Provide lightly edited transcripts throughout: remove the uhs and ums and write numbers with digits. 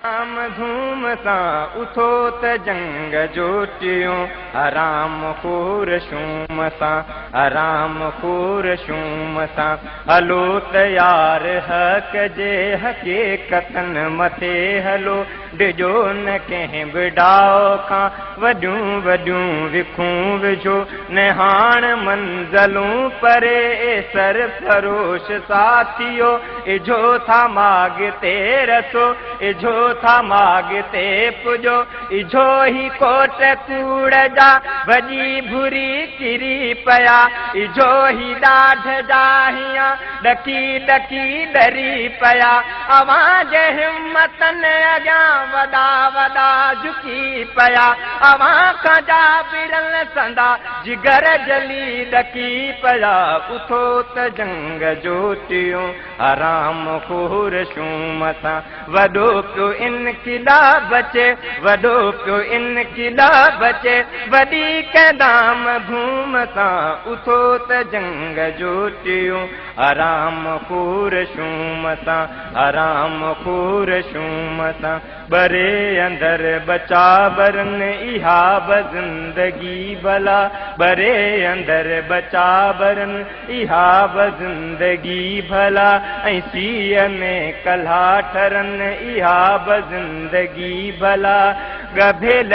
आम धूम सां उथो त जंग जोटियूं, हराम खूर शूम सां, हराम खूर शूम सां। हलो तयार हक़ जे हक़ीक़तन मथे हलो, डिजो न कंहिं बि डाओ खां वॾियूं वॾियूं विखूं विझो। न हाण मंज़लूं परे सरफरोश साथियो, इझो था माॻिते रसो, इझो था माॻिते पुॼो। इझो ही कोट कूड़ जा वॾी भुरी किरी पिया, इझो ही ॾाढ जा हियां ॾकी ॾकी डरी पिया। अवां जे हिम्मतन अॻियां वॾा वॾा झुकी पिया, अवां खां जा बिरल संदा जिगर जली ॾकी पिया। उथो त जंग जोटियूं, हराम खूर शूम सां, वॾो पियो इनक़िलाब अचे, वॾो पियो इनक़िलाब अचे। वॾी क़दाम धूम सां उथो त जंग जोटियूं, हराम खूर शूम सां, हराम खूर शूम सां। बरे अंदर बचा बरन इहा ब ज़िंदगी भला, बरे अंदर बचा बरन इहा ब ज़िंदगी भला। ऐं सीअ में कल्हा ठरन इहा ब ज़िंदगी भला। गभेल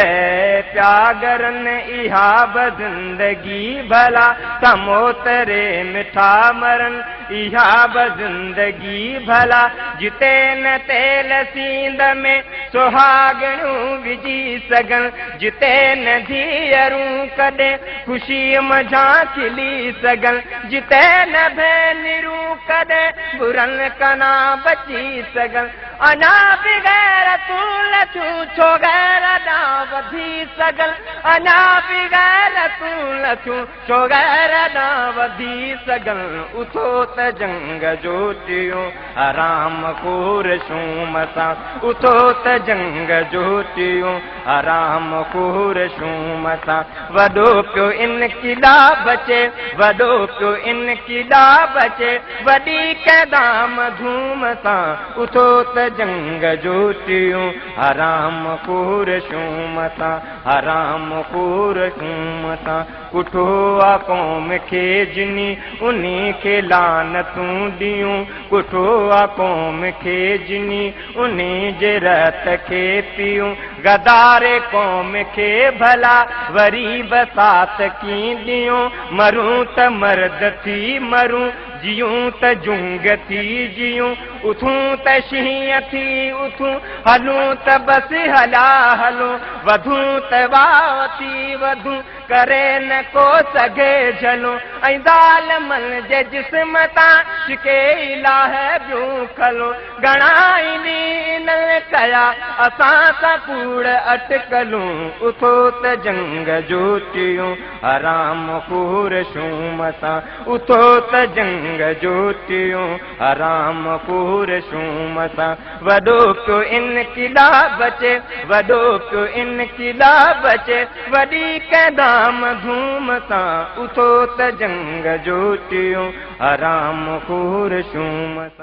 प्यागरन इहा ब ज़िंदगी भला। समोतरे मिठा मरन इहा ब ज़िंदगी भला। जिते न तेल सींद में सुहागणूं विझी सघन, जिते न धीअरूं कॾहिं ख़ुशी मझां खिली सघन, जिते न भेनरूं कॾहिं बुरन कना बची सघन। अञा बि गैरतूं लथूं छो गैर ॾांहुं वधी सघन, अञा बि गैरतूं लथूं छो गैर ॾांहुं वधी सघन। उथो त जंग जोटियूं, हराम खूर शूम सां, उथो त जंग जोटियूं, हराम खूर शूम सां। वॾो पियो इनक़िलाब अचे, वॾो पियो इनक़िलाब अचे। वॾी क़दाम धूम सां उथो त जंग जोटियूं, हराम खूर शूम सां, हराम खूर शूम सां। कुठो आ क़ौम खे जिनी उन्ही खे लानतूं ॾियूं, कुठो आ क़ौम खे जिनी उन्ही जे रत खे पियूं। गदारे क़ौम खे भला वरी बसात कीं ॾियूं, मरूं त मर्द थी मरूं, जियूं त जुंग थी जियूं। उथूं त शींहं थी उथूं, हलूं त बसि हलिया हलूं, वधूं त वाह थी वधूं, करे न को सघे झलूं। ऐं ज़ालिमन जे जिस्म तां छिके इलाह ॿियूं खलूं। घणा ई ॾींहं कया असां सां कूड़ अटकलूं। उथो त जंग जोटियूं, हराम खूर शूम सां, उथो त जंग जोटियूं, हराम खूर शूम सां। वॾो पियो इनक़िलाब अचे, वॾो पियो इनक़िलाब अचे। वॾी क़दाम धूम सां उथो त जंग जोटियूं, हराम खूर शूम सां।